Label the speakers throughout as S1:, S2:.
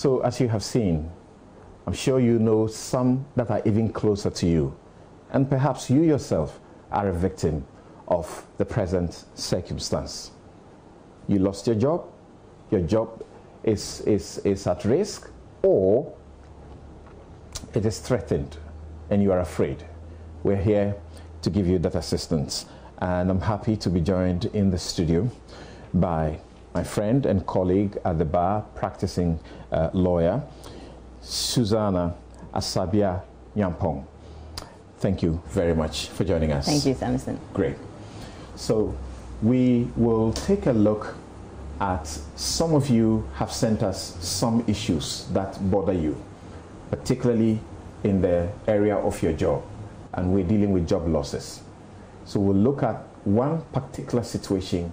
S1: So as you have seen, I'm sure you know some that are even closer to you. And perhaps you yourself are a victim of the present circumstance. You lost your job is at risk, or it is threatened and you are afraid. We're here to give you that assistance. And I'm happy to be joined in the studio by my friend and colleague at the bar, practicing lawyer, Susanna Asabia Nyampong. Thank you very much for joining us.
S2: Thank you, Samson.
S1: Great. So we will take a look at, some of you have sent us some issues that bother you, particularly in the area of your job, and we're dealing with job losses. So we'll look at one particular situation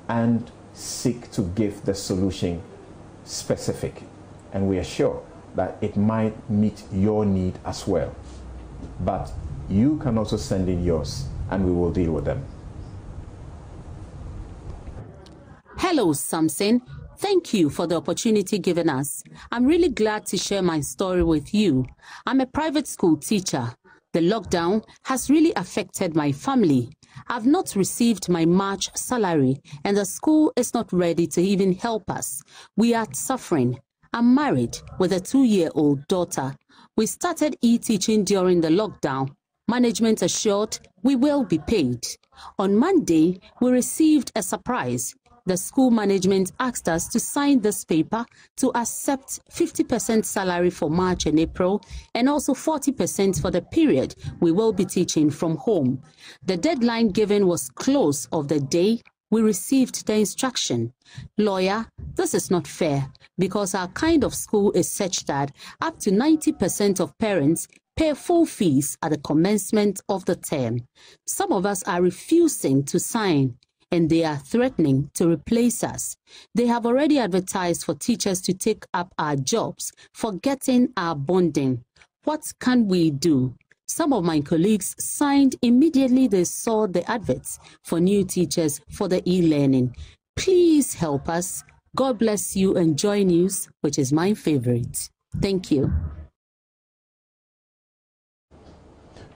S1: and seek to give the solution specific, and we are sure that it might meet your need as well. But you can also send in yours and we will deal with them.
S3: Hello, Samson. Thank you for the opportunity given us. I'm really glad to share my story with you. I'm a private school teacher. The lockdown has really affected my family. I've not received my March salary and the school is not ready to even help us. We are suffering. I'm married with a 2-year-old daughter. We started e-teaching during the lockdown. Management assured we will be paid. On Monday, we received a surprise. The school management asked us to sign this paper to accept 50% salary for March and April, and also 40% for the period we will be teaching from home. The deadline given was close of the day we received the instruction. Lawyer, this is not fair because our kind of school is such that up to 90% of parents pay full fees at the commencement of the term. Some of us are refusing to sign, and they are threatening to replace us. They have already advertised for teachers to take up our jobs, forgetting our bonding. What can we do? Some of my colleagues signed immediately they saw the adverts for new teachers for the e-learning. Please help us. God bless you and Joy News, which is my favorite. Thank you.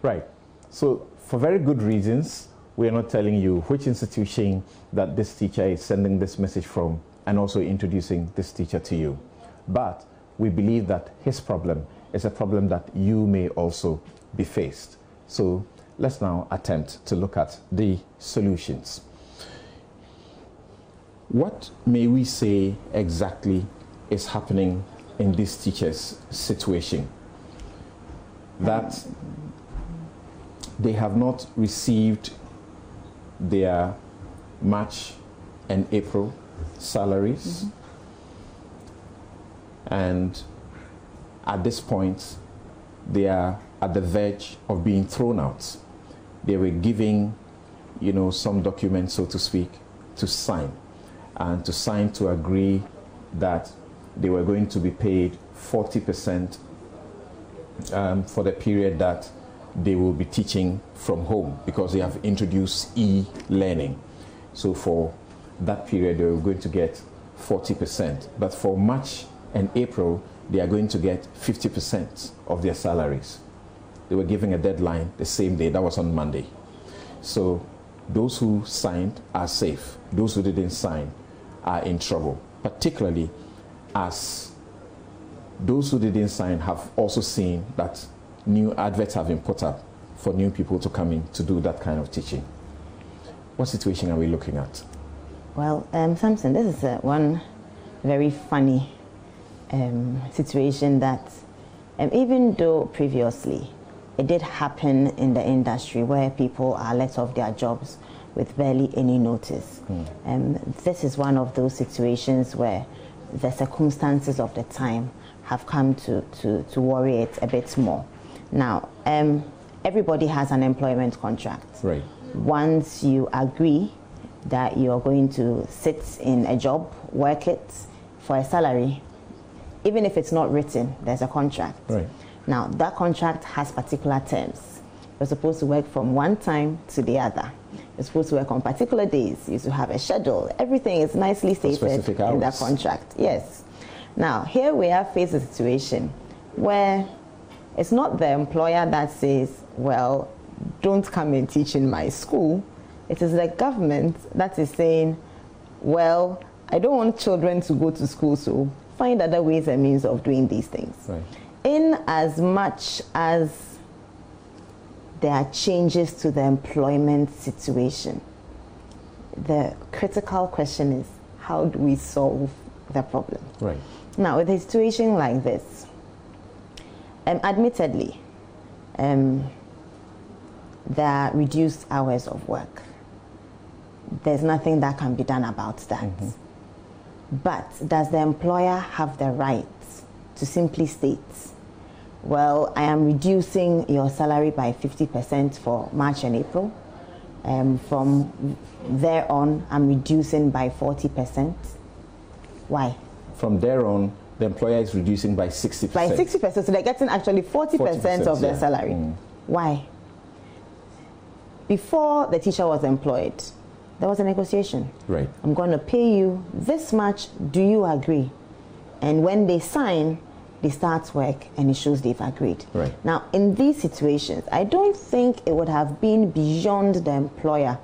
S1: Right. So for very good reasons, we are not telling you which institution that this teacher is sending this message from and also introducing this teacher to you. But we believe that his problem is a problem that you may also be faced. So let's now attempt to look at the solutions. What may we say exactly is happening in this teacher's situation? That they have not received their March and April salaries, and at this point they are at the verge of being thrown out. They were giving, some documents, so to speak, to sign, and to sign to agree that they were going to be paid 40% for the period that they will be teaching from home, because they have introduced e-learning. So for that period, they were going to get 40%. But for March and April, they are going to get 50% of their salaries. They were giving a deadline the same day. That was on Monday. So those who signed are safe. Those who didn't sign are in trouble, particularly as those who didn't sign have also seen that new adverts have been put up for new people to come in to do that kind of teaching. What situation are we looking at?
S2: Well, Samson, this is one very funny situation that even though previously it did happen in the industry where people are let off their jobs with barely any notice. This is one of those situations where the circumstances of the time have come to worry it a bit more. Now, everybody has an employment contract.
S1: Right.
S2: Once you agree that you're going to sit in a job, work it for a salary, even if it's not written, there's a contract.
S1: Right.
S2: Now, that contract has particular terms. You're supposed to work from one time to the other. You're supposed to work on particular days. You should have a schedule. Everything is nicely stated in that contract. Yes. Now, here we have faced a situation where it's not the employer that says, well, don't come and teach in my school. It is the government that is saying, well, I don't want children to go to school, so find other ways and means of doing these things.
S1: Right.
S2: In as much as there are changes to the employment situation, the critical question is, how do we solve the problem?
S1: Right.
S2: Now, with a situation like this, admittedly, there are reduced hours of work. There's nothing that can be done about that. But does the employer have the right to simply state, well, I am reducing your salary by 50% for March and April. From there on, I'm reducing by 40%. Why?
S1: From there on, the employer is reducing by 60%.
S2: By 60%, so they're getting actually 40% of their salary. Why? Before the teacher was employed, there was a negotiation.
S1: Right.
S2: I'm going to pay you this much. Do you agree? And when they sign, they start work and it shows they've agreed.
S1: Right.
S2: Now, in these situations, I don't think it would have been beyond the employer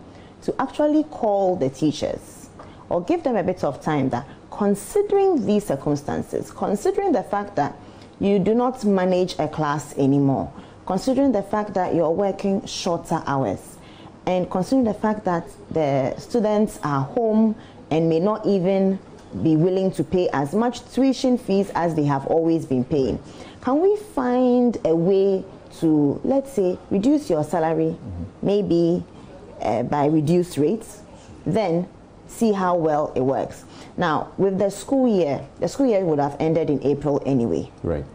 S2: to actually call the teachers or give them a bit of time that, considering these circumstances, considering the fact that you do not manage a class anymore, considering the fact that you're working shorter hours, and considering the fact that the students are home and may not even be willing to pay as much tuition fees as they have always been paying, can we find a way to, let's say, reduce your salary, maybe by reduced rates, then see how well it works? Now, with the school year would have ended in April anyway.
S1: Right.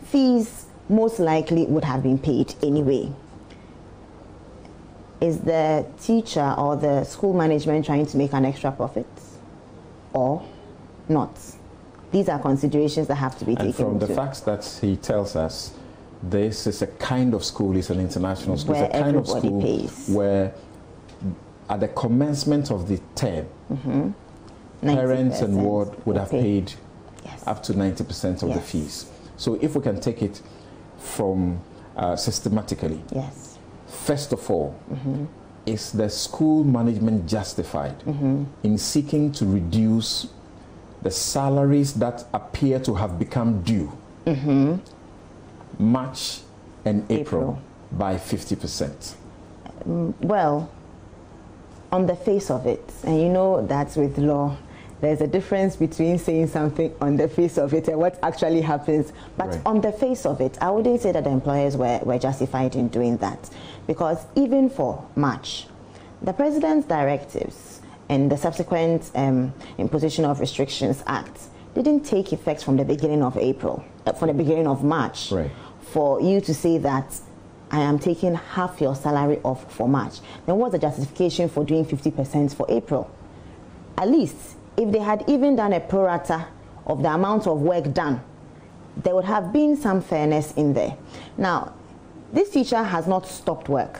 S2: Fees most likely would have been paid anyway. Is the teacher or the school management trying to make an extra profit or not? These are considerations that have to be taken into.
S1: And from the facts that he tells us, this is a kind of school, it's an international school,
S2: where
S1: it's a kind of
S2: everybody
S1: school
S2: pays.
S1: where at the commencement of the term, parents and ward would have paid up to 90% of the fees. So if we can take it from systematically, first of all, is the school management justified in seeking to reduce the salaries that appear to have become due March and April by 50%?
S2: Well, on the face of it, and you know that with law, there's a difference between saying something on the face of it and what actually happens. But on the face of it, I wouldn't say that the employers were justified in doing that. Because even for March, the President's directives and the subsequent Imposition of Restrictions Act didn't take effect from the beginning of April, from the beginning of March, for you to say that I am taking half your salary off for March. Then what's the justification for doing 50% for April? At least, if they had even done a prorata of the amount of work done, there would have been some fairness in there. Now, this teacher has not stopped work.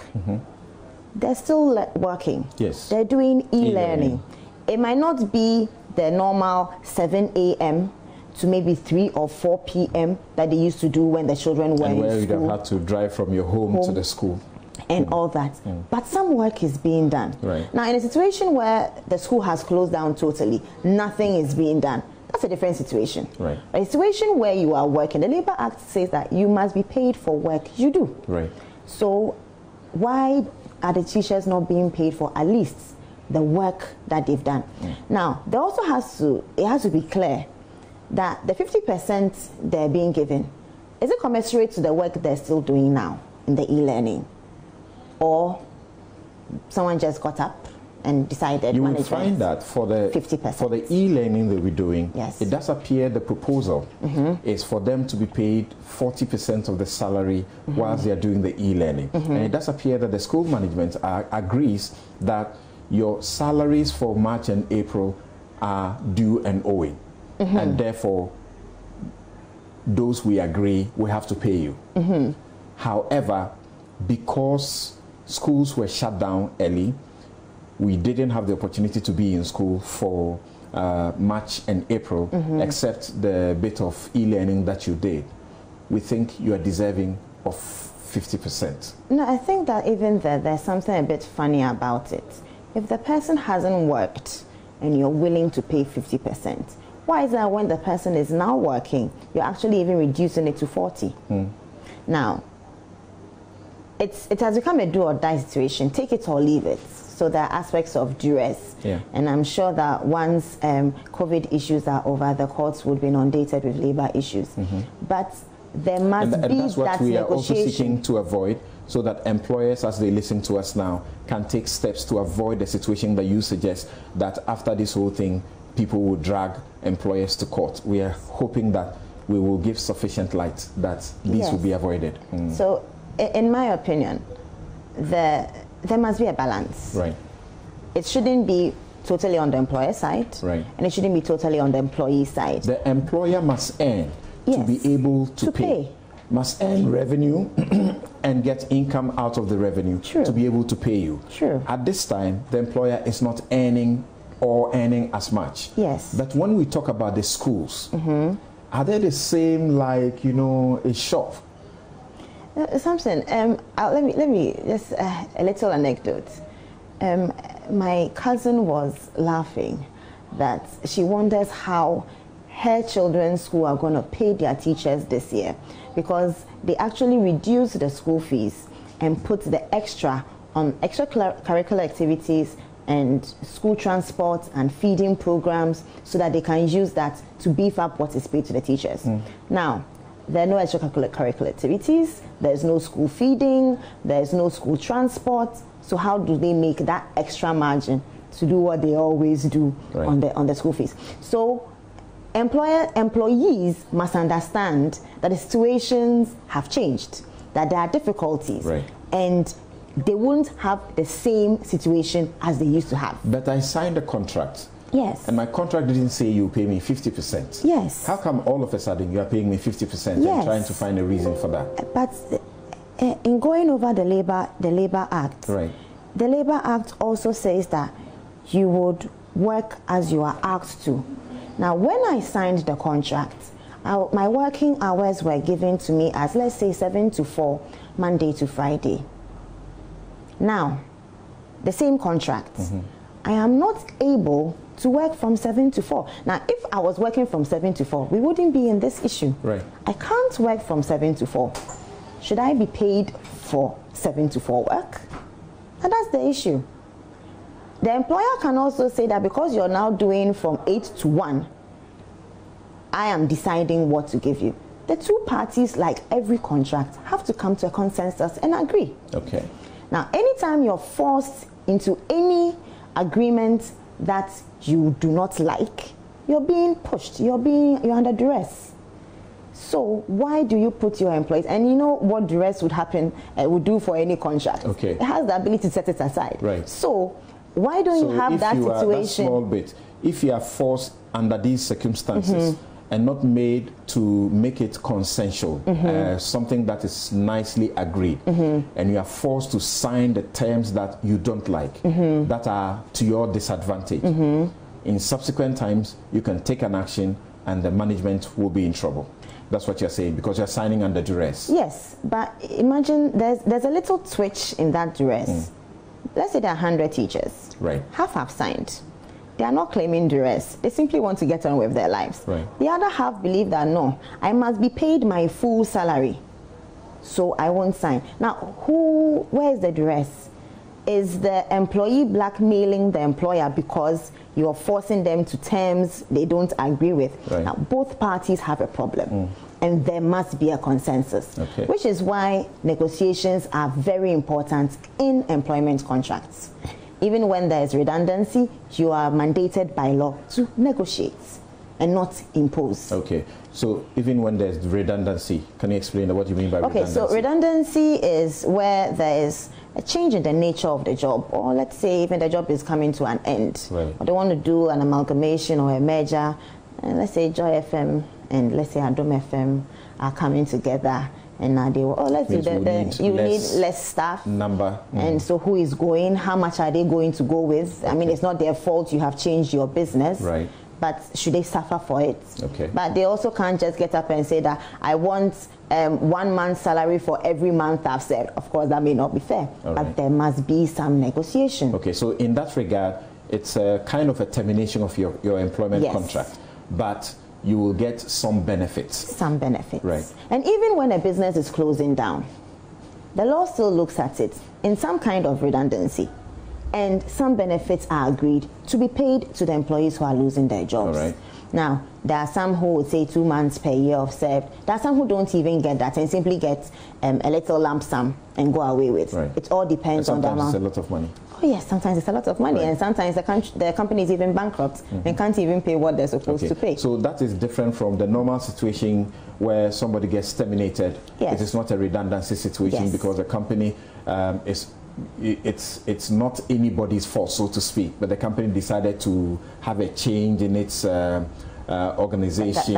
S2: They're still working. They're doing e-learning. It might not be the normal 7 a.m. to maybe 3 or 4 p.m. that they used to do when the children were in school. And where
S1: you'd have had to drive from your home to the school.
S2: And all that. But some work is being done. Now, in a situation where the school has closed down totally, nothing is being done, that's a different situation. A situation where you are working, the Labour Act says that you must be paid for work you do. So why are the teachers not being paid for at least the work that they've done? Now, there also has to be clear that the 50% they're being given, is it commensurate to the work they're still doing now in the e-learning? Or someone just got up and decided
S1: you will find that for the
S2: 50%.
S1: For the e-learning that we're doing, it does appear the proposal is for them to be paid 40% of the salary whilst they are doing the e-learning. And it does appear that the school management agrees that your salaries for March and April are due and owing. And therefore, those we agree we have to pay you. However, because schools were shut down early, we didn't have the opportunity to be in school for March and April, except the bit of e-learning that you did, we think you are deserving of 50%.
S2: No, I think that even there's something a bit funny about it. If the person hasn't worked and you're willing to pay 50%, why is that when the person is now working, you're actually even reducing it to 40? Now, it has become a do or die situation. Take it or leave it. So there are aspects of duress. And I'm sure that once COVID issues are over, the courts would be inundated with labor issues. But there must be
S1: and that's what
S2: that
S1: we
S2: negotiation.
S1: are also seeking to avoid, so that employers, as they listen to us now, can take steps to avoid the situation that you suggest, that after this whole thing, people will drag employers to court. We are hoping that we will give sufficient light that these will be avoided.
S2: So, in my opinion, there must be a balance.
S1: Right.
S2: It shouldn't be totally on the employer side,
S1: right,
S2: and it shouldn't be totally on the employee side.
S1: The employer must earn to be able to pay. Must earn revenue and get income out of the revenue to be able to pay you. At this time, the employer is not earning or earning as much. But when we talk about the schools, are they the same like, you know, a shop?
S2: Something. Let me just a little anecdote. My cousin was laughing that she wonders how her children's school are going to pay their teachers this year, because they actually reduced the school fees and put the extra on extracurricular activities and school transport and feeding programs, so that they can use that to beef up what is paid to the teachers. Now, there are no extracurricular activities, there's no school feeding, there's no school transport. So how do they make that extra margin to do what they always do on the school fees? So employees must understand that the situations have changed, that there are difficulties, and they won't have the same situation as they used to have.
S1: But I signed a contract. And my contract didn't say you pay me 50%. How come all of a sudden you are paying me 50% and trying to find a reason for that?
S2: But in going over the Labor Act, the Labor Act also says that you would work as you are asked to. Now, when I signed the contract, my working hours were given to me as, let's say, 7 to 4, Monday to Friday. Now, the same contract, I am not able to work from 7 to 4. Now, if I was working from 7 to 4, we wouldn't be in this issue. I can't work from 7 to 4. Should I be paid for 7 to 4 work? And that's the issue. The employer can also say that because you're now doing from 8 to 1, I am deciding what to give you. The two parties, like every contract, have to come to a consensus and agree. Now, anytime you're forced into any agreement that you do not like, you're being pushed, you're under duress. So why do you put your employees, and you know what duress would happen, would do for any contract. It has the ability to set it aside. So why don't you have that situation?
S1: That small bit, if you are forced under these circumstances and not made to make it consensual, something that is nicely agreed, and you are forced to sign the terms that you don't like, that are to your disadvantage, in subsequent times you can take an action and the management will be in trouble. That's what you're saying, because you're signing under duress.
S2: Yes, but imagine there's a little twitch in that duress. Let's say there are 100 teachers. Half have signed. They are not claiming duress. They simply want to get on with their lives. The other half believe that, no, I must be paid my full salary, so I won't sign. Now, where is the duress? Is the employee blackmailing the employer because you're forcing them to terms they don't agree with? Now, both parties have a problem. And there must be a consensus, which is why negotiations are very important in employment contracts. Even when there is redundancy, you are mandated by law to negotiate and not impose.
S1: So even when there's redundancy, can you explain what you mean by redundancy?
S2: So redundancy is where there is a change in the nature of the job, or let's say even the job is coming to an end, or they want to do an amalgamation or a merger, and let's say Joy FM and let's say Adom FM are coming together, and now they will, let's do that. You need less staff. And so who is going? How much are they going to go with? I mean, it's not their fault you have changed your business. but should they suffer for it?
S1: Okay.
S2: But they also can't just get up and say that I want 1 month's salary for every month I've served. Of course, that may not be fair, but there must be some negotiation.
S1: Okay, so in that regard, it's a kind of a termination of your employment contract, but you will get some benefits.
S2: Some benefits.
S1: Right.
S2: And even when a business is closing down, the law still looks at it in some kind of redundancy, and some benefits are agreed to be paid to the employees who are losing their jobs.
S1: All right.
S2: Now, there are some who would say 2 months per year of served. There are some who don't even get that and simply get a little lump sum and go away with.
S1: Right.
S2: It all depends on the amount.
S1: Sometimes it's a lot of money.
S2: Oh yes, sometimes it's a lot of money, and sometimes the company is even bankrupt and can't even pay what they're supposed to pay.
S1: So that is different from the normal situation where somebody gets terminated.
S2: Yes.
S1: It is not a redundancy situation because the company it's not anybody's fault, so to speak, but the company decided to have a change in its organization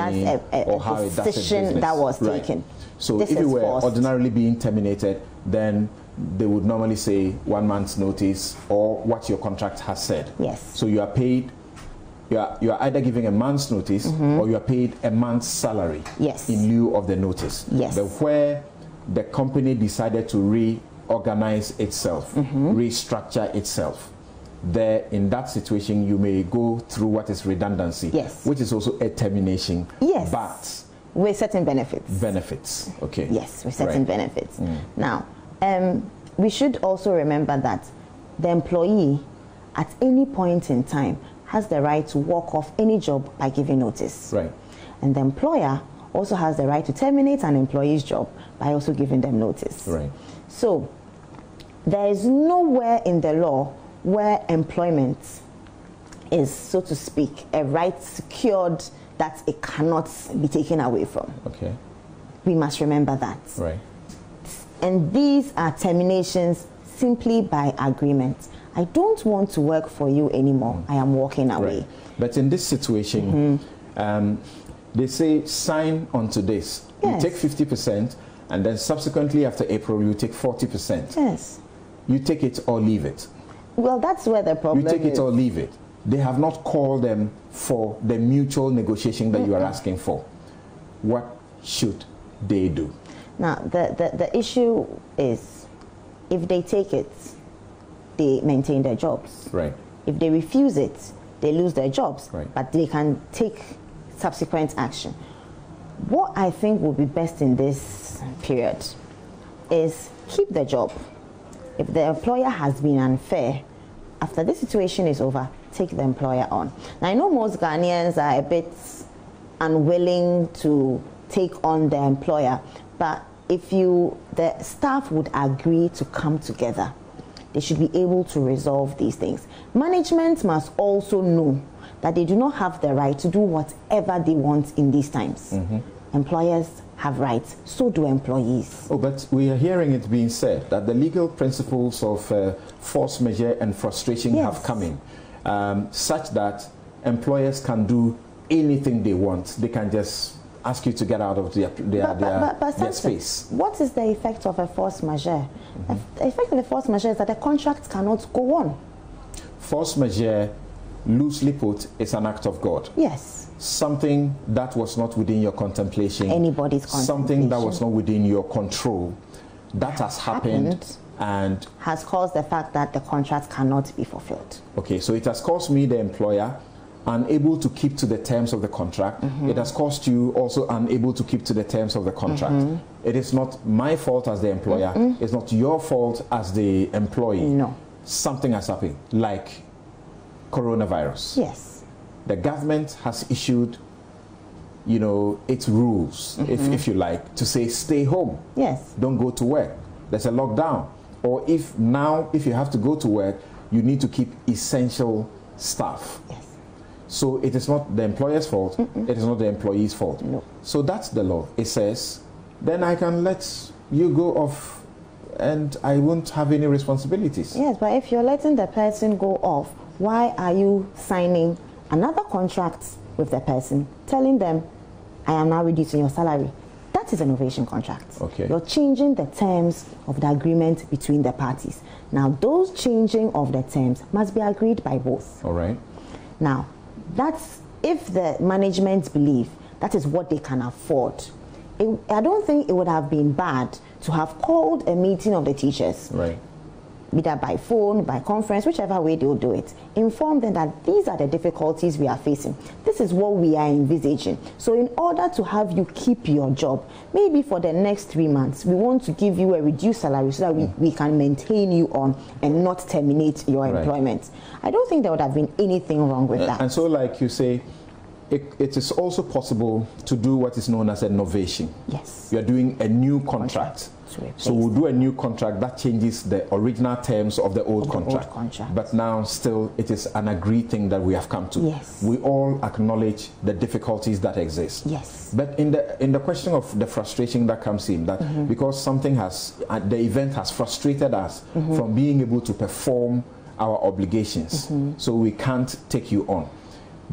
S1: or how it does its business.
S2: That was taken.
S1: So if you were ordinarily being terminated, then they would normally say 1 month's notice or what your contract has said.
S2: Yes.
S1: So you are paid, you are either giving a month's notice or you are paid a month's salary in lieu of the notice.
S2: Yes.
S1: But where the company decided to reorganize itself, restructure itself, there in that situation you may go through what is redundancy, which is also a termination.
S2: Yes.
S1: But
S2: with certain benefits.
S1: Benefits, okay.
S2: Yes, with certain benefits. Now, we should also remember that the employee at any point in time has the right to walk off any job by giving notice.
S1: Right.
S2: And the employer also has the right to terminate an employee's job by also giving them notice.
S1: Right.
S2: So, there is nowhere in the law where employment is, so to speak, a right secured that it cannot be taken away from.
S1: Okay.
S2: We must remember that.
S1: Right.
S2: And these are terminations simply by agreement. I don't want to work for you anymore. I am walking away.
S1: Right. But in this situation, they say sign onto this.
S2: Yes.
S1: You take 50%, and then subsequently after April, you take 40%.
S2: Yes.
S1: You take it or leave it.
S2: Well, that's where the problem is.
S1: You take it or leave it. They have not called them for the mutual negotiation that you are asking for. What should they do?
S2: Now, the issue is if they take it, they maintain their jobs.
S1: Right.
S2: If they refuse it, they lose their jobs.
S1: Right.
S2: But they can take subsequent action. What I think will be best in this period is keep the job. If the employer has been unfair, after this situation is over, take the employer on. Now, I know most Ghanaians are a bit unwilling to take on the employer, but if the staff would agree to come together, they should be able to resolve these things. Management must also know that they do not have the right to do whatever they want in these times. Employers have rights, so do employees.
S1: Oh, but we are hearing it being said that the legal principles of force majeure and frustration have come in, such that employers can do anything they want. They can just ask you to get out of their space.
S2: What is the effect of a force majeure? The effect of a force majeure is that the contract cannot go on.
S1: Force majeure, loosely put, is an act of God.
S2: Yes.
S1: Something that was not within your contemplation.
S2: Anybody's contemplation.
S1: Something that was not within your control. That has happened and
S2: has caused the fact that the contract cannot be fulfilled.
S1: Okay, so it has caused me, the employer, unable to keep to the terms of the contract. It has caused you also unable to keep to the terms of the contract. It is not my fault as the employer. It's not your fault as the employee.
S2: No.
S1: Something has happened, like coronavirus.
S2: Yes.
S1: The government has issued, its rules, if you like, to say stay home.
S2: Yes.
S1: Don't go to work. There's a lockdown. Or if you have to go to work, you need to keep essential staff.
S2: Yes.
S1: So it is not the employer's fault. It is not the employee's fault.
S2: No.
S1: So that's the law. It says, then I can let you go off and I won't have any responsibilities.
S2: Yes, but if you're letting the person go off, why are you signing another contract with the person telling them, I am now reducing your salary? That is an novation contract.
S1: Okay.
S2: You're changing the terms of the agreement between the parties. Now, those changing of the terms must be agreed by both.
S1: All right.
S2: Now, that's if the management believe that is what they can afford, I don't think it would have been bad to have called a meeting of the teachers.
S1: Right.
S2: Either by phone, by conference, whichever way they'll do it. Inform them that these are the difficulties we are facing. This is what we are envisaging. So in order to have you keep your job, maybe for the next 3 months, we want to give you a reduced salary so that we can maintain you on and not terminate your employment. I don't think there would have been anything wrong with that.
S1: And so, like you say, it is also possible to do what is known as a novation.
S2: Yes.
S1: You are doing a new contract. So we'll do a new contract that changes the original terms of the old contract. But now still it is an agreed thing that we have come to.
S2: Yes.
S1: We all acknowledge the difficulties that exist.
S2: Yes.
S1: But in the question of the frustration that comes in, that because something has, the event has frustrated us from being able to perform our obligations, so we can't take you on.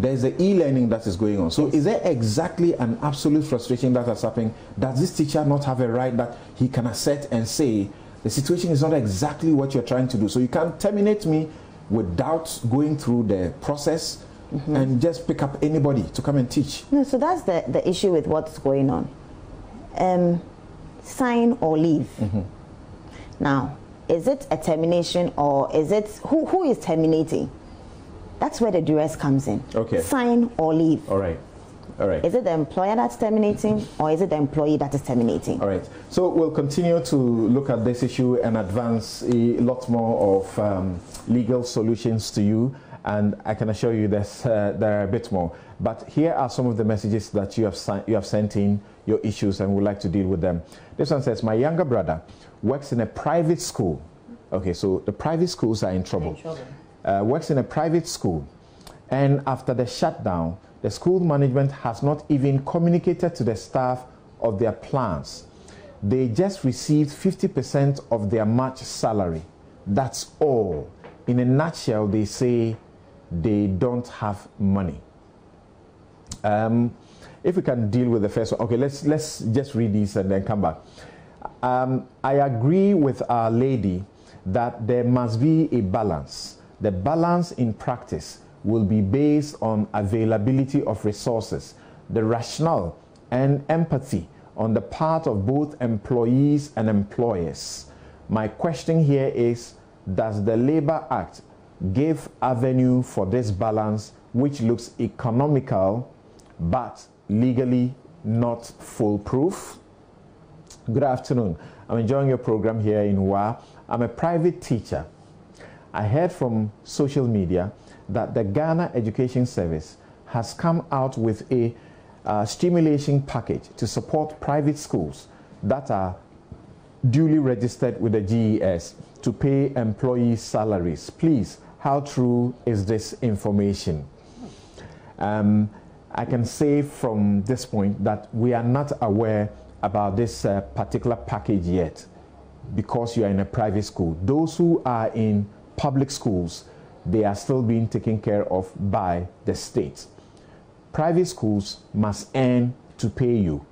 S1: There's the e-learning that is going on. So is there exactly an absolute frustration that has happened? Does this teacher not have a right that he can assert and say, the situation is not exactly what you're trying to do? So you can't terminate me without going through the process and just pick up anybody to come and teach.
S2: No, so that's the issue with what's going on. Sign or leave. Now, is it a termination or is it, who is terminating? That's where the duress comes in.
S1: Okay.
S2: Sign or leave.
S1: All right. All right.
S2: Is it the employer that's terminating or is it the employee that is terminating?
S1: All right. So we'll continue to look at this issue and advance a lot more of legal solutions to you. And I can assure you there are a bit more. But here are some of the messages that you have sent in, your issues, and would like to deal with them. This one says, my younger brother works in a private school. Okay, so the private schools are in trouble. Works in a private school, and after the shutdown, the school management has not even communicated to the staff of their plans. They just received 50% of their March salary. That's all. In a nutshell, they say they don't have money. If we can deal with the first one. Okay, let's just read these and then come back. I agree with our lady that there must be a balance. The balance in practice will be based on availability of resources, the rationale and empathy on the part of both employees and employers. My question here is, does the Labour Act give avenue for this balance, which looks economical but legally not foolproof? Good afternoon. I'm enjoying your program here in WA. I'm a private teacher. I heard from social media that the Ghana Education Service has come out with a stimulation package to support private schools that are duly registered with the GES to pay employees' salaries. Please, how true is this information? I can say from this point that we are not aware about this particular package yet because you are in a private school. Those who are in public schools, they are still being taken care of by the state. Private schools must earn to pay you.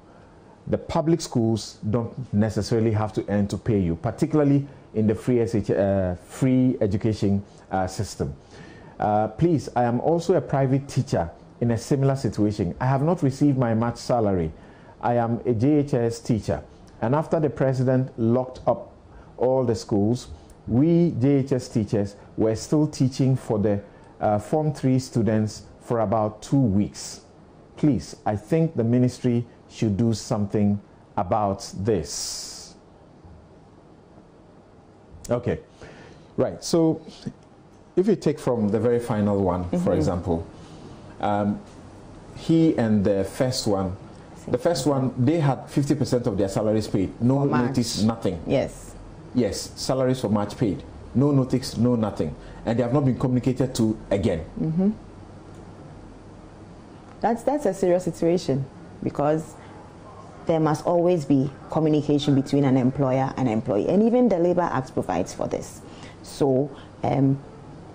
S1: The public schools don't necessarily have to earn to pay you, particularly in the free education system. Please, I am also a private teacher in a similar situation. I have not received my March salary. I am a JHS teacher, and after the president locked up all the schools, we JHS teachers were still teaching for the Form 3 students for about 2 weeks. Please, I think the ministry should do something about this. Okay, right. So if you take from the very final one, for example, he and the first one, they had 50% of their salaries paid. No notice, nothing.
S2: Yes.
S1: Yes, salaries for March paid. No notice, no nothing. And they have not been communicated to again.
S2: That's a serious situation, because there must always be communication between an employer and employee. And even the Labour Act provides for this. So, again,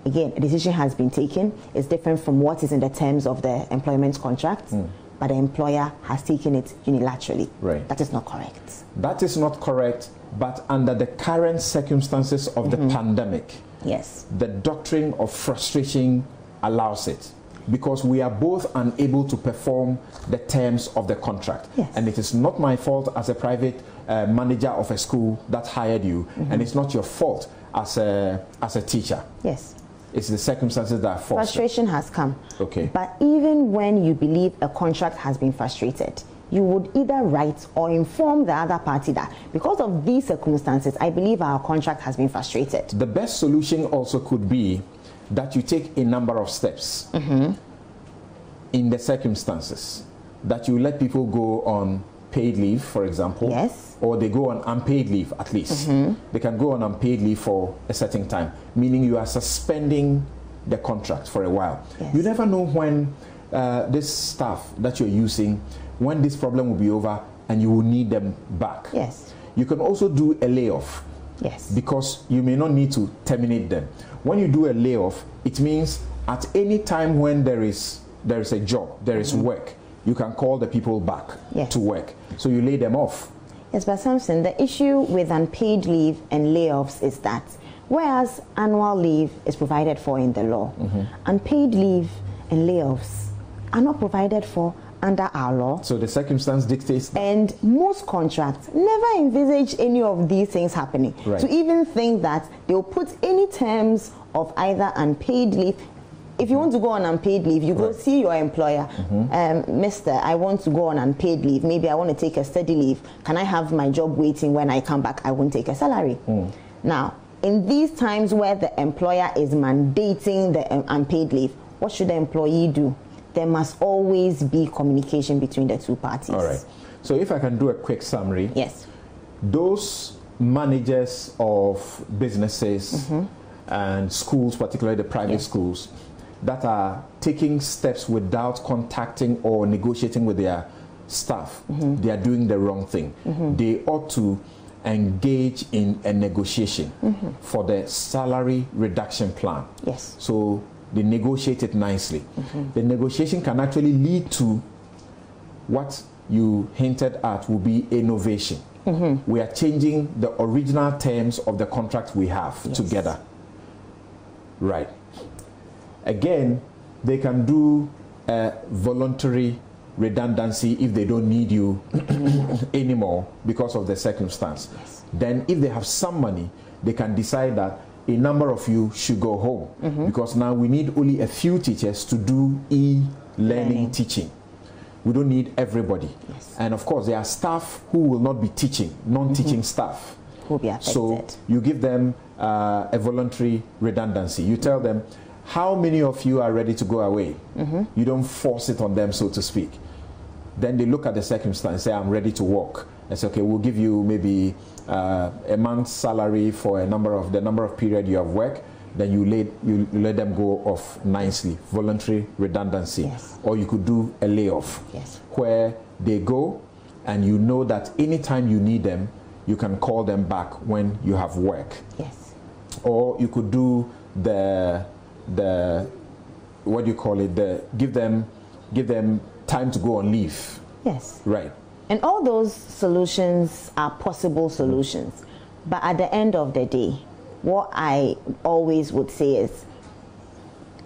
S2: a decision has been taken. It's different from what is in the terms of the employment contract. But the employer has taken it unilaterally. Right. That is not correct.
S1: That is not correct, but under the current circumstances of the pandemic,
S2: yes,
S1: the doctrine of frustration allows it. because we are both unable to perform the terms of the contract.
S2: Yes.
S1: And it is not my fault as a private manager of a school that hired you, and it's not your fault as a teacher.
S2: Yes.
S1: It's the circumstances that are forced.
S2: Frustration has come.
S1: Okay.
S2: But even when you believe a contract has been frustrated, you would either write or inform the other party that because of these circumstances, I believe our contract has been frustrated.
S1: The best solution also could be that you take a number of steps in the circumstances, that you let people go on paid leave, for example.
S2: Yes.
S1: Or they go on unpaid leave at least. They can go on unpaid leave for a certain time, meaning you are suspending the contract for a while.
S2: Yes.
S1: You never know when this staff that you're using, when this problem will be over and you will need them back.
S2: Yes.
S1: You can also do a layoff.
S2: Yes.
S1: Because you may not need to terminate them. When you do a layoff, it means at any time when there is a job, there is work, you can call the people back to work. So you lay them off.
S2: Yes, but Samson, the issue with unpaid leave and layoffs is that whereas annual leave is provided for in the law, unpaid leave and layoffs are not provided for under our law.
S1: So the circumstance dictates that.
S2: And most contracts never envisage any of these things happening.
S1: Right.
S2: To even think that they will put any terms of either unpaid leave. If you want to go on unpaid leave, you go see your employer. Mister, I want to go on unpaid leave. Maybe I want to take a study leave. Can I have my job waiting? When I come back, I won't take a salary. Now, in these times where the employer is mandating the unpaid leave, what should the employee do? There must always be communication between the two parties.
S1: All right. So if I can do a quick summary.
S2: Yes.
S1: Those managers of businesses and schools, particularly the private schools, that are taking steps without contacting or negotiating with their staff, they are doing the wrong thing. They ought to engage in a negotiation for the salary reduction plan.
S2: Yes.
S1: So they negotiate it nicely. The negotiation can actually lead to what you hinted at will be innovation. We are changing the original terms of the contract we have together. Right. Again, they can do a voluntary redundancy if they don't need you anymore because of the circumstance. Then if they have some money, they can decide that a number of you should go home because now we need only a few teachers to do e-learning teaching. We don't need everybody. And of course, there are staff who will not be teaching, non-teaching staff.
S2: Will be affected.
S1: So you give them a voluntary redundancy. You tell them, how many of you are ready to go away? You don't force it on them, so to speak. Then they look at the circumstance, say, I'm ready to work. I say, okay, we'll give you maybe a month's salary for the number of period you have worked. Then you let them go off nicely, voluntary redundancy. Or you could do a layoff where they go and you know that anytime you need them, you can call them back when you have work. Or you could do the what do you call it? Give them time to go on leave. Right.
S2: And all those solutions are possible solutions. But at the end of the day, what I always would say is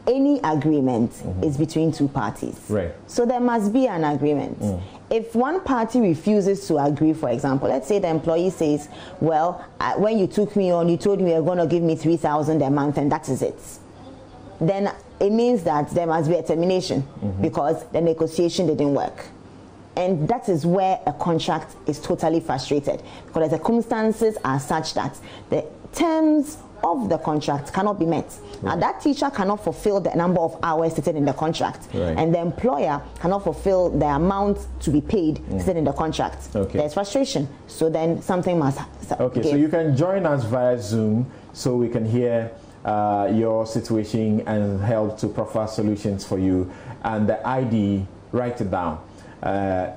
S2: any agreement is between two parties. So there must be an agreement. If one party refuses to agree, for example, let's say the employee says, well, when you took me on, you told me you're going to give me 3,000 a month and that is it. Then it means that there must be a termination because the negotiation didn't work. And that is where a contract is totally frustrated because the circumstances are such that the terms of the contract cannot be met. Now that teacher cannot fulfill the number of hours stated in the contract, and the employer cannot fulfill the amount to be paid stated in the contract. There's frustration. So then something must
S1: give. So you can join us via Zoom so we can hear your situation and help to proffer solutions for you. And the ID, write it down.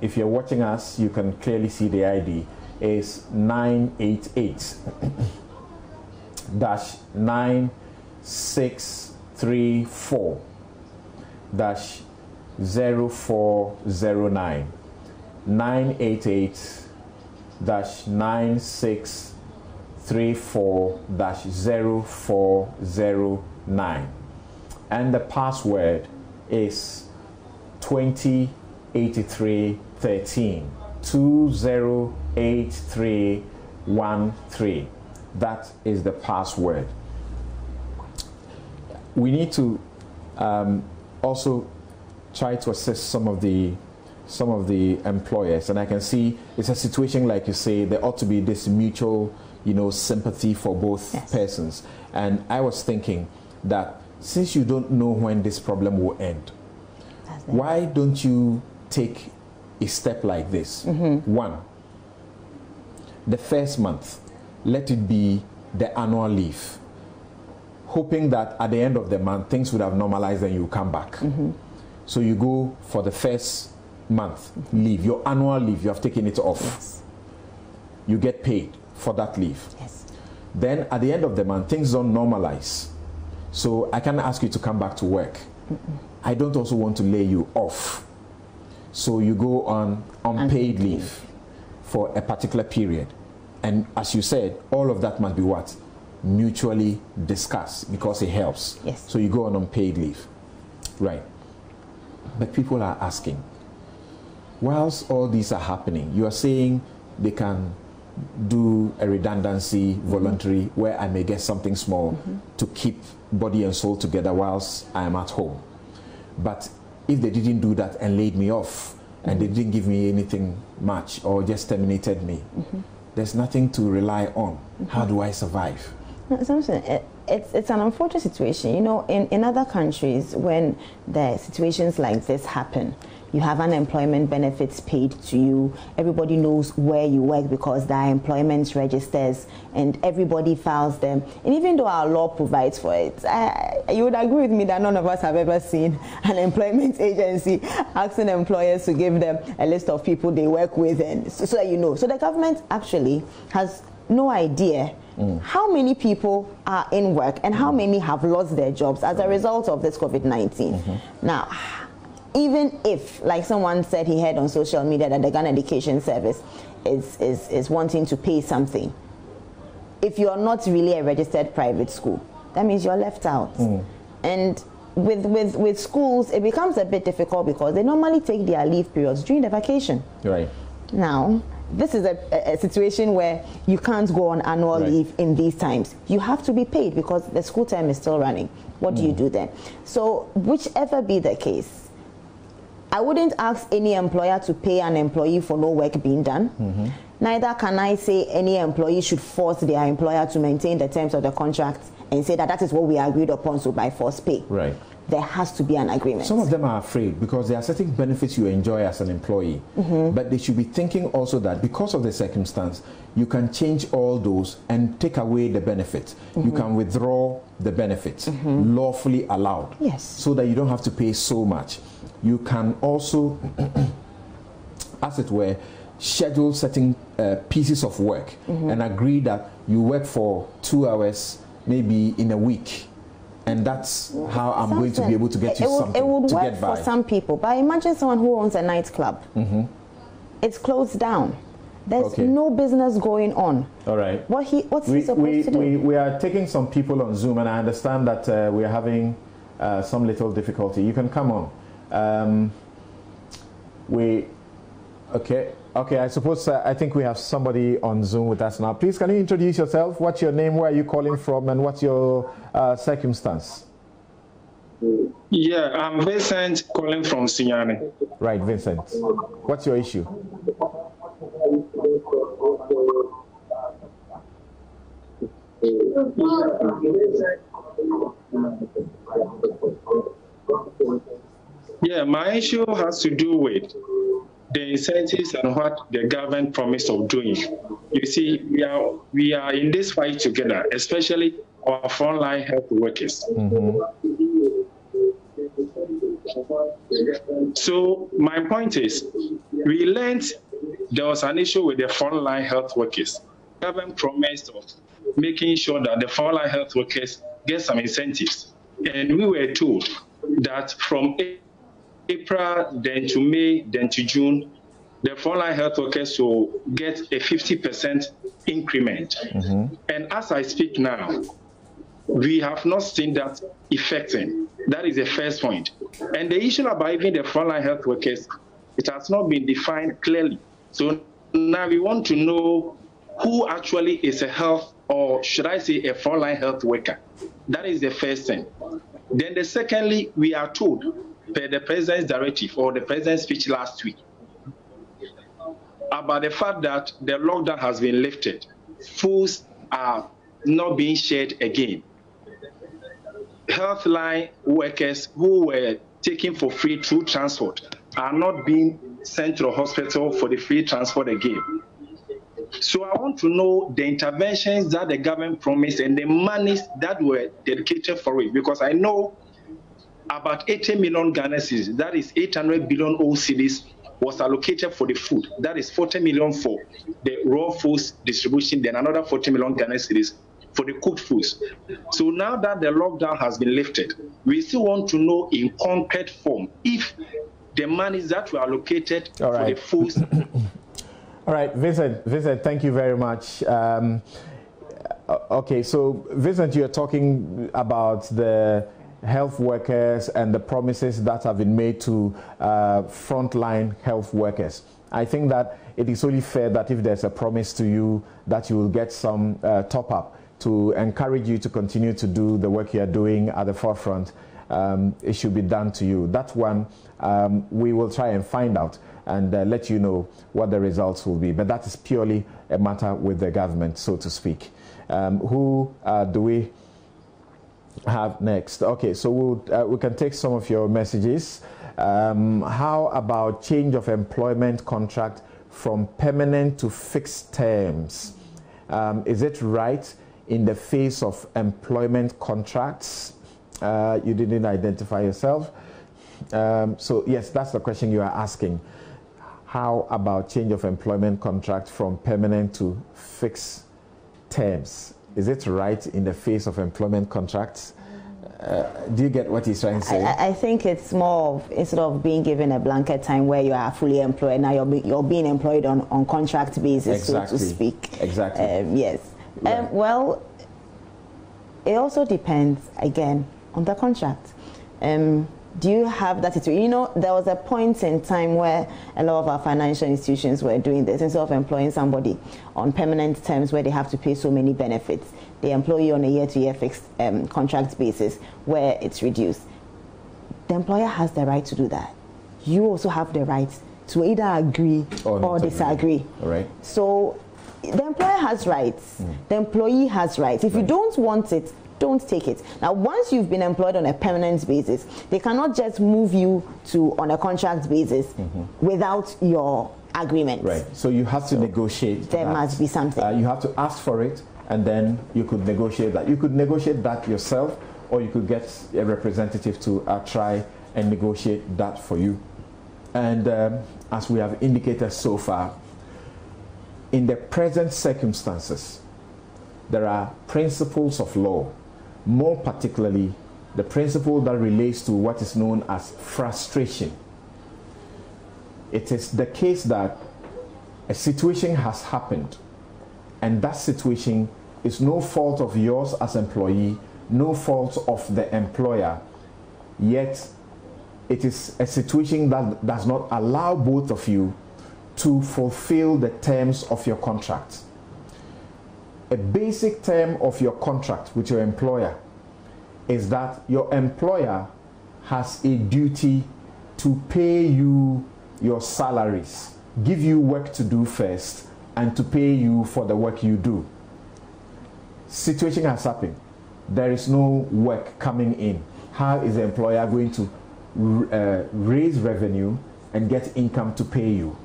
S1: If you're watching us, you can clearly see the ID is 988-9634-0409. 988-9634-0409. And the password is 208313. 208313. That is the password. We need to also try to assist some of the employers, and I can see it's a situation like you say. There ought to be this mutual, sympathy for both persons. And I was thinking that since you don't know when this problem will end, why don't you take a step like this? One, the first month, let it be the annual leave, hoping that at the end of the month things would have normalized and you come back. So you go for the first month leave, your annual leave, you have taken it off. You get paid for that leave. Then at the end of the month things don't normalize, so I can ask you to come back to work. I don't also want to lay you off, so you go on unpaid leave for a particular period. And as you said, all of that must be what? Mutually discussed, because it helps. So you go on unpaid leave. Right. But people are asking, whilst all these are happening, you are saying they can do a redundancy voluntary where I may get something small to keep body and soul together whilst I am at home. But if they didn't do that and laid me off and they didn't give me anything much or just terminated me, there's nothing to rely on. How do I survive?
S2: It's an unfortunate situation. In other countries, when the situations like this happen, you have unemployment benefits paid to you. Everybody knows where you work because there are employment registers and everybody files them. And even though our law provides for it, you would agree with me that none of us have ever seen an employment agency asking employers to give them a list of people they work with, and so that you know. So the government actually has no idea how many people are in work and how many have lost their jobs as a result of this COVID-19. Now, even if, like someone said he heard on social media that the Ghana Education Service is wanting to pay something, if you're not really a registered private school, that means you're left out. And with schools, it becomes a bit difficult because they normally take their leave periods during the vacation. Now, this is a situation where you can't go on annual leave in these times. You have to be paid because the school term is still running. What do you do then? So whichever be the case, I wouldn't ask any employer to pay an employee for no work being done. Neither can I say any employee should force their employer to maintain the terms of the contract and say that is what we agreed upon, so by force pay. There has to be an agreement.
S1: Some of them are afraid because there are certain benefits you enjoy as an employee, but they should be thinking also that because of the circumstance, you can change all those and take away the benefits. You can withdraw the benefits lawfully allowed, so that you don't have to pay so much. You can also, as it were, schedule certain pieces of work and agree that you work for 2 hours maybe in a week. And that's how I'm going to be able to get you something
S2: it would
S1: to
S2: work
S1: get by.
S2: For some people, but imagine someone who owns a nightclub. It's closed down. There's no business going on.
S1: All right.
S2: What's he supposed to do?
S1: We are taking some people on Zoom, and I understand that we are having some little difficulty. You can come on. Okay, I suppose I think we have somebody on Zoom with us now. Please, can you introduce yourself? What's your name? Where are you calling from? And what's your circumstance?
S4: Yeah, I'm Vincent calling from Sinyane.
S1: Right, Vincent. What's your issue?
S4: Yeah, my issue has to do with the incentives and what the government promised of doing. You see, we are in this fight together, especially our frontline health workers. So my point is, we learned there was an issue with the frontline health workers. The government promised of making sure that the frontline health workers get some incentives. And we were told that from April, then to May, then to June, the frontline health workers will get a 50% increment. And as I speak now, we have not seen that effecting. That is the first point. And the issue about even the frontline health workers, it has not been defined clearly. So now we want to know who actually is a health, or should I say a frontline health worker. That is the first thing. Then the secondly, we are told per the President's directive or the President's speech last week about the fact that the lockdown has been lifted. Foods are not being shared again. Healthline workers who were taken for free through transport are not being sent to the hospital for the free transport again. So I want to know the interventions that the government promised and the monies that were dedicated for it, because I know about 80 million Ghana cedis, that is 800 billion cedis, was allocated for the food. That is 40 million for the raw foods distribution, then another 40 million Ghana cedis for the cooked foods. So now that the lockdown has been lifted, we still want to know in concrete form if the monies that were allocated for the foods.
S1: All right, Vincent, thank you very much. Okay, so Vincent, you're talking about the health workers and the promises that have been made to frontline health workers. I think that it is only fair that if there's a promise to you that you will get some top up to encourage you to continue to do the work you are doing at the forefront, it should be done to you. That one, we will try and find out and let you know what the results will be. But that is purely a matter with the government, so to speak. Who do we have next? Okay, so we can take some of your messages. How about change of employment contract from permanent to fixed terms? Is it right in the face of employment contracts? You didn't identify yourself. So yes, that's the question you are asking. How about change of employment contract from permanent to fixed terms? Is it right in the face of employment contracts? Do you get what he's trying to say?
S2: I think it's more of, instead of being given a blanket time where you are fully employed, now you're being employed on contract basis,
S1: exactly.
S2: so to speak.
S1: Exactly.
S2: Yes.
S1: Right.
S2: Well, it also depends, again, on the contract. Do you have that situation? You know, there was a point in time where a lot of our financial institutions were doing this. Instead of employing somebody on permanent terms where they have to pay so many benefits, they employ you on a year-to-year fixed contract basis where it's reduced. The employer has the right to do that. You also have the right to either agree or disagree.
S1: All right.
S2: So the employer has rights. The employee has rights. If you don't want it, don't take it. Now, once you've been employed on a permanent basis, they cannot just move you to on a contract basis without your agreement.
S1: Right. So you have to negotiate.
S2: There must be something.
S1: You have to ask for it, and then you could negotiate that. You could negotiate that yourself, or you could get a representative to try and negotiate that for you. And as we have indicated so far, in the present circumstances, there are principles of law, more particularly the principle that relates to what is known as frustration. It is the case that a situation has happened, and that situation is no fault of yours as employee, no fault of the employer, yet it is a situation that does not allow both of you to fulfill the terms of your contract. A basic term of your contract with your employer is that your employer has a duty to pay you your salaries, give you work to do first, and to pay you for the work you do. Situation has happened. There is no work coming in. How is the employer going to raise revenue and get income to pay you?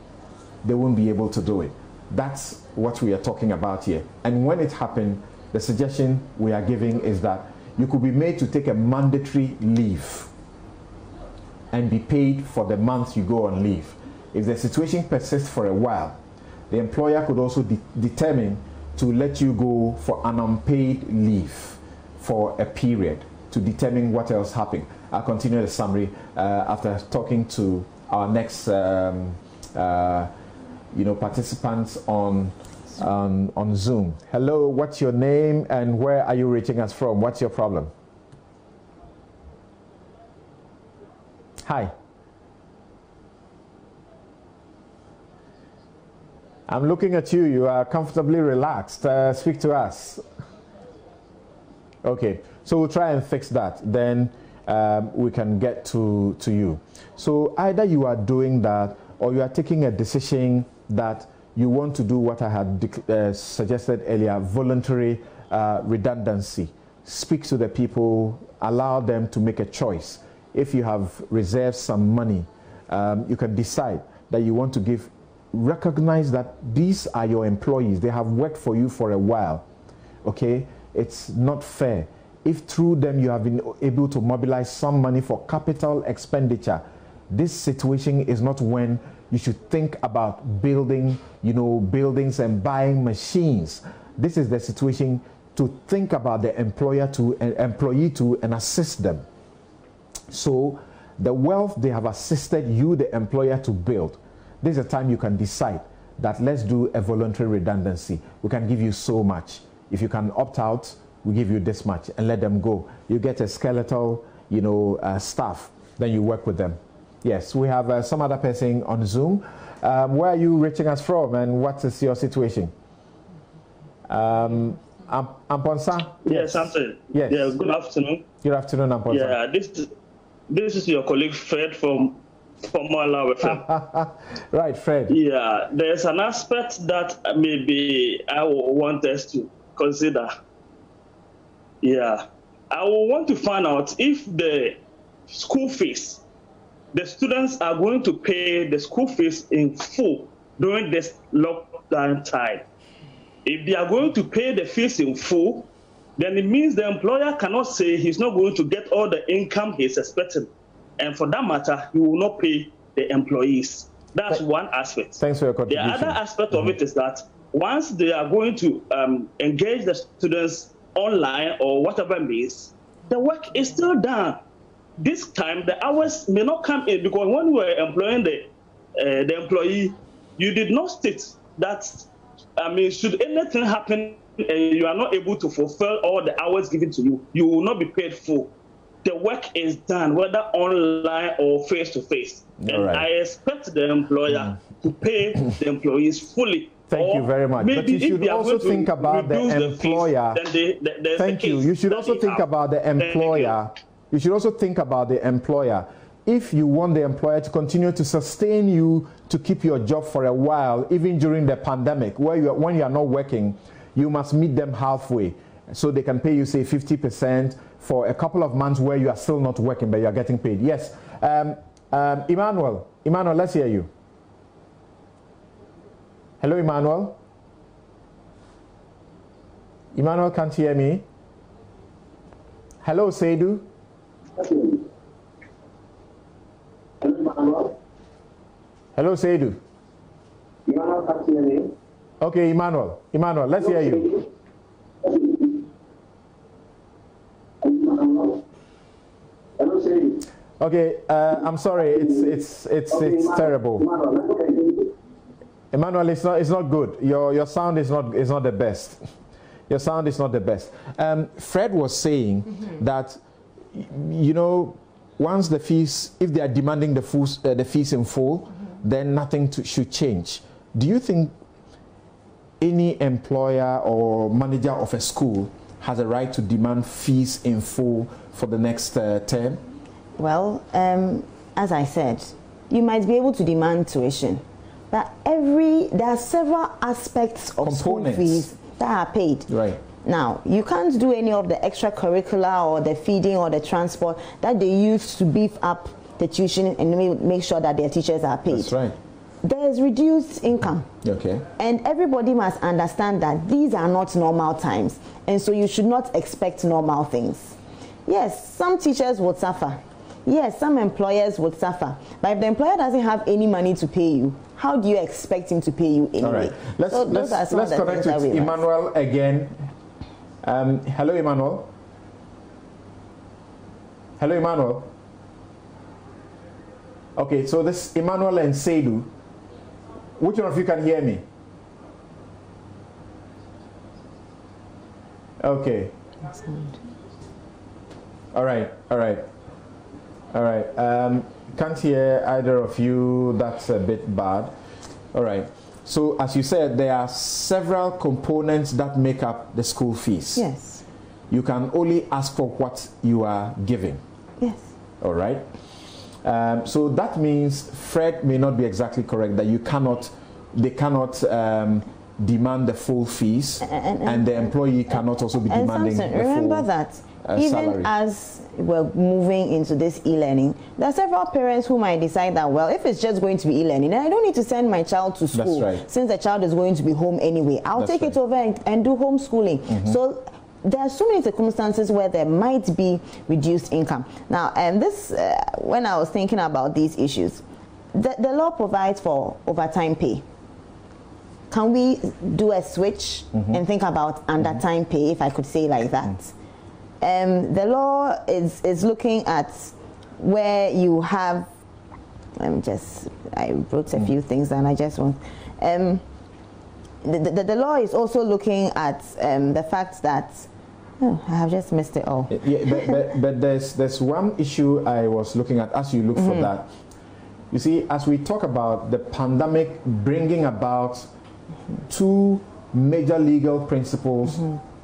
S1: They won't be able to do it. That's what we are talking about here. And when it happened, the suggestion we are giving is that you could be made to take a mandatory leave and be paid for the month you go on leave. If the situation persists for a while, the employer could also determine to let you go for an unpaid leave for a period to determine what else happened. I'll continue the summary after talking to our next participants on Zoom. Hello, what's your name and where are you reaching us from? What's your problem? Hi. I'm looking at you. You are comfortably relaxed. Speak to us. Okay, so we'll try and fix that. Then we can get to you. So either you are doing that or you are taking a decision that you want to do what I had suggested earlier, voluntary redundancy. Speak to the people, allow them to make a choice. If you have reserved some money, you can decide that you want to give, recognize that these are your employees. They have worked for you for a while, okay? It's not fair. If through them you have been able to mobilize some money for capital expenditure, this situation is not when you should think about building, buildings and buying machines. This is the situation to think about the employee to and assist them. So the wealth they have assisted you, the employer, to build, this is a time you can decide that let's do a voluntary redundancy. We can give you so much. If you can opt out, we give you this much and let them go. You get a skeletal, staff, then you work with them. Yes, we have some other person on Zoom. Where are you reaching us from and what is your situation? Amponsa?
S5: Yes, Samson.
S1: Yes.
S5: Yeah, good afternoon.
S1: Good afternoon, Amponsa.
S5: Yeah, this is your colleague Fred from Malawi.
S1: Right, Fred.
S5: Yeah, there's an aspect that maybe I will want us to consider. Yeah, I will want to find out if the school fees, the students are going to pay the school fees in full during this lockdown time. If they are going to pay the fees in full, then it means the employer cannot say he's not going to get all the income he's expecting. And for that matter, he will not pay the employees. That's one aspect.
S1: Thanks for your contribution.
S5: The other aspect of it is that once they are going to engage the students online or whatever means, the work is still done. This time, the hours may not come in because when you were employing the employee, you did not state that, should anything happen and you are not able to fulfill all the hours given to you, you will not be paid full. The work is done, whether online or face-to-face. And
S1: right.
S5: I expect the employer to pay the employees fully.
S1: Thank you very much. But you should also think about the employer. Thank you. You should also think about the employer. You should also think about the employer. If you want the employer to continue to sustain you to keep your job for a while, even during the pandemic, when you are not working, you must meet them halfway. So they can pay you, say, 50% for a couple of months where you are still not working, but you are getting paid. Yes. Emmanuel, let's hear you. Hello, Emmanuel. Emmanuel can't hear me. Hello, Seidu. Hello, Seidu.
S6: Emmanuel can't hear me.
S1: Okay, Emmanuel, let's hear you.
S6: Hello, Seidu.
S1: Okay, I'm sorry, it's terrible. Emmanuel, it's not good. Your sound is not the best. Your sound is not the best. Fred was saying that, once the fees, if they are demanding the fees in full, then nothing should change. Do you think any employer or manager of a school has a right to demand fees in full for the next term?
S2: Well, as I said, you might be able to demand tuition, but there are several aspects of school fees that are paid.
S1: Right.
S2: Now, you can't do any of the extracurricular or the feeding or the transport that they use to beef up the tuition and make sure that their teachers are paid.
S1: That's right.
S2: There is reduced income.
S1: Okay.
S2: And everybody must understand that these are not normal times. And so you should not expect normal things. Yes, some teachers would suffer. Yes, some employers would suffer. But if the employer doesn't have any money to pay you, how do you expect him to pay you anyway?
S1: All right. Let's connect with Emmanuel again. Hello, Emmanuel. Hello, Emmanuel. Okay, so this Emmanuel and Seidu. Which one of you can hear me? Okay. All right. All right. Can't hear either of you. That's a bit bad. All right. So as you said, there are several components that make up the school fees.
S2: Yes.
S1: You can only ask for what you are giving.
S2: Yes.
S1: All right. So that means Fred may not be exactly correct that they cannot demand the full fees, and the employee cannot also be demanding
S2: Samson,
S1: the full
S2: remember that even
S1: salary.
S2: as we're moving into this e-learning, there are several parents who might decide that, well, if it's just going to be e-learning, then I don't need to send my child to school.
S1: That's right.
S2: Since the child is going to be home anyway. I'll take it over and do homeschooling. Mm-hmm. So there are so many circumstances where there might be reduced income. Now, when I was thinking about these issues, the law provides for overtime pay. Can we do a switch and think about undertime pay, if I could say like that? The law is looking at where you have, I wrote a few things and I just want, the law is also looking at the fact that, I have just missed it all.
S1: Yeah, but there's one issue I was looking at as you look for that. You see, as we talk about the pandemic bringing about two major legal principles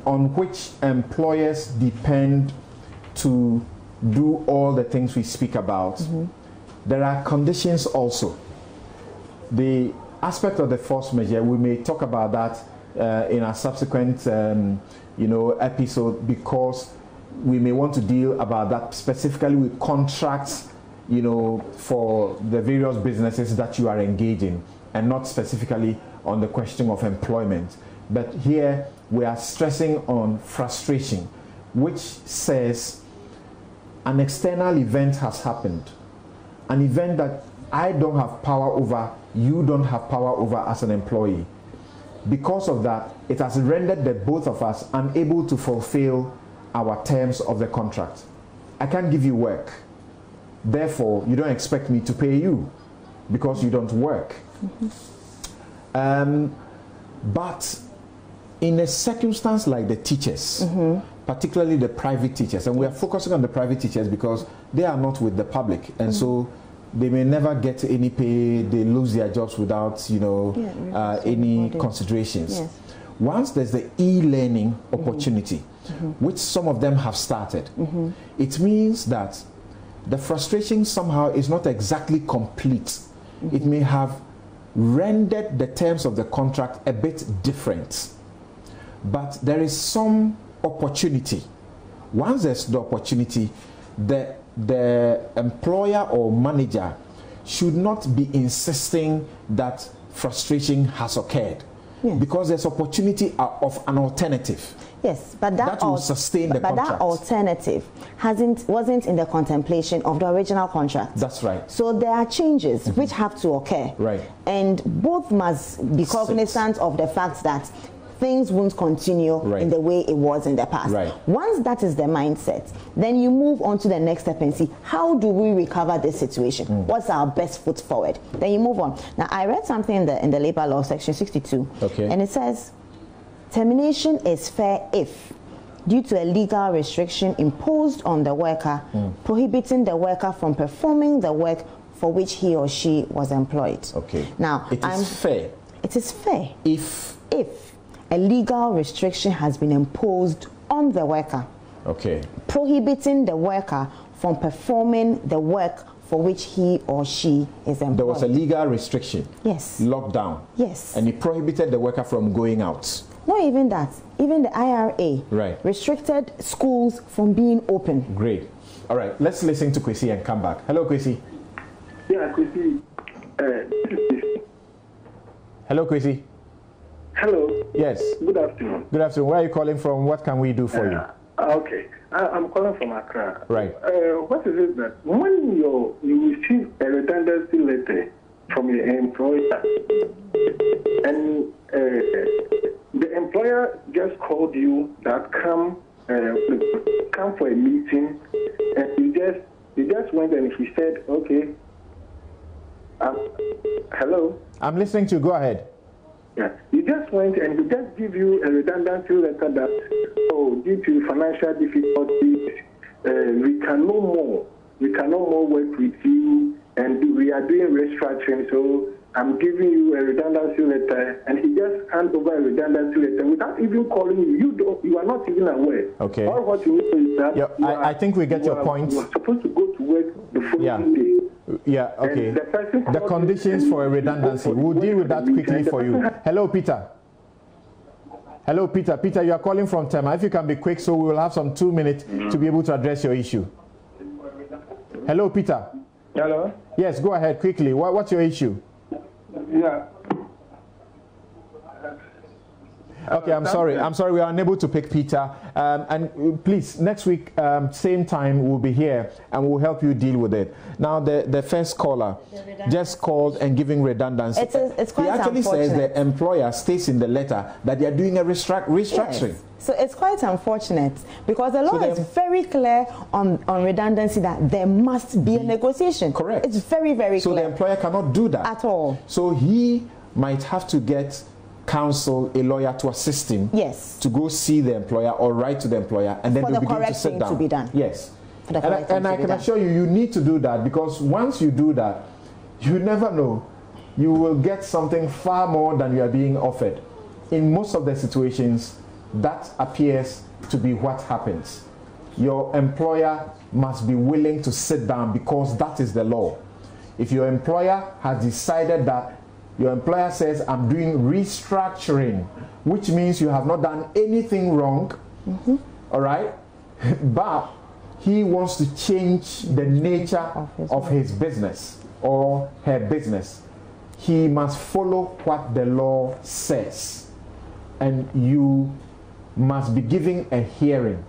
S1: on which employers depend to do all the things we speak about, there are conditions also. The aspect of the force majeure, we may talk about that in a subsequent episode, because we may want to deal about that specifically with contracts, for the various businesses that you are engaging, and not specifically on the question of employment. But here we are stressing on frustration, which says an external event has happened, an event that I don't have power over, you don't have power over as an employee. Because of that, it has rendered the both of us unable to fulfill our terms of the contract. I can't give you work. Therefore, you don't expect me to pay you because you don't work. But in a circumstance like the teachers, particularly the private teachers, and we are focusing on the private teachers because they are not with the public, and so they may never get any pay, they lose their jobs without any considerations. Yes. Once there's the e-learning opportunity, which some of them have started, it means that the frustration somehow is not exactly complete. It may have rendered the terms of the contract a bit different, but there is some opportunity. Once there's the opportunity, the employer or manager should not be insisting that frustration has occurred, because there's opportunity of an alternative.
S2: Yes, but that
S1: will sustain the contract.
S2: But that alternative wasn't in the contemplation of the original contract.
S1: That's right.
S2: So there are changes which have to occur.
S1: Right.
S2: And both must be cognizant of the fact that things won't continue in the way it was in the past.
S1: Right.
S2: Once that is the mindset, then you move on to the next step and see, how do we recover this situation? What's our best foot forward? Then you move on. Now, I read something in the labor law, section 62, and it says, termination is fair if, due to a legal restriction imposed on the worker, prohibiting the worker from performing the work for which he or she was employed.
S1: Okay.
S2: Now,
S1: it is fair.
S2: It is fair
S1: if
S2: a legal restriction has been imposed on the worker, prohibiting the worker from performing the work for which he or she is employed.
S1: There was a legal restriction.
S2: Yes.
S1: Lockdown.
S2: Yes.
S1: And it prohibited the worker from going out.
S2: Not even that. Even the IRA restricted schools from being open.
S1: Great. All right. Let's listen to Kwesi and come back. Hello, Kwesi.
S6: Yeah, Kwesi.
S1: Hello, Kwesi.
S6: Hello.
S1: Yes.
S6: Good afternoon.
S1: Good afternoon. Where are you calling from? What can we do for you?
S6: Okay. I'm calling from Accra.
S1: Right.
S6: What is it that when you receive a redundancy letter from your employer, and the employer just called you that come for a meeting, and you just went and he said, okay. Hello.
S1: I'm listening to you. Go ahead.
S6: Yeah, you just went and he just give you a redundancy letter that, due to financial difficulties, we can no more we cannot more work with you, and we are doing restructuring, so I'm giving you a redundancy letter, and he just hands over a redundancy letter without even calling you. You are not even aware.
S1: Okay.
S6: All what you know is that
S1: I think we get your point.
S6: You are supposed to go to work the following day.
S1: Yeah, okay. The conditions for a redundancy. We'll deal with that quickly for you. Hello, Peter. Hello, Peter. Peter, you are calling from Tema. If you can be quick, so we will have some 2 minutes to be able to address your issue. Hello, Peter.
S7: Hello?
S1: Yes, go ahead quickly. What's your issue?
S7: Yeah.
S1: Okay, I'm sorry. We are unable to pick Peter. And please, next week, same time, we'll be here and we'll help you deal with it. Now, the first caller just called and giving redundancy.
S2: It's quite
S1: he actually says the employer states in the letter that they are doing a restructuring.
S2: Yes. So it's quite unfortunate because the law is very clear on redundancy that there must be a negotiation.
S1: Correct.
S2: It's very, very
S1: clear. So the employer cannot do that.
S2: At all.
S1: So he might have to get counsel, a lawyer to assist him.
S2: Yes.
S1: To go see the employer or write to the employer, and then they'll begin to sit down.
S2: To be done.
S1: Yes. And I can assure you, you need to do that, because once you do that, you never know. You will get something far more than you are being offered. In most of the situations, that appears to be what happens. Your employer must be willing to sit down, because that is the law. If your employer has decided that your employer says, I'm doing restructuring, which means you have not done anything wrong, all right? But he wants to change the nature of his business or her business. He must follow what the law says. And you must be giving a hearing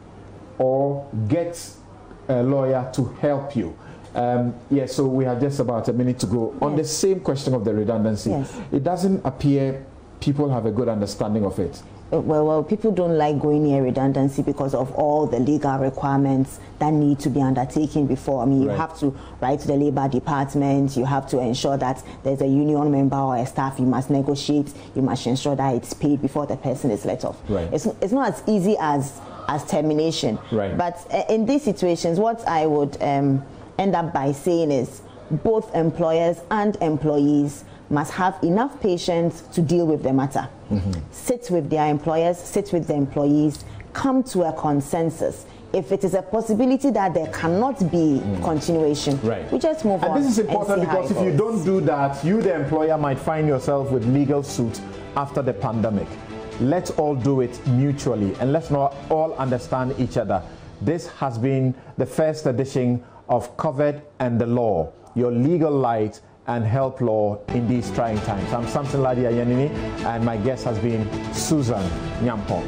S1: or get a lawyer to help you. Yes, so we have just about a minute to go. On the same question of the redundancy, it doesn't appear people have a good understanding of it.
S2: Well, people don't like going near redundancy because of all the legal requirements that need to be undertaken before. I mean, you have to write to the labor department, you have to ensure that there's a union member or a staff, you must negotiate, you must ensure that it's paid before the person is let off. It's not as easy as termination. But in these situations, what I would end up by saying is both employers and employees must have enough patience to deal with the matter. Sit with their employers, sit with the employees, come to a consensus. If it is a possibility that there cannot be continuation, we just move on.
S1: And this is important because if you don't do that, you, the employer, might find yourself with legal suit after the pandemic. Let's all do it mutually, and let's not all understand each other. This has been the first edition of Covered and the Law, your legal light and help law in these trying times. I'm Samson Ladia Yanini, and my guest has been Susan Nyampong.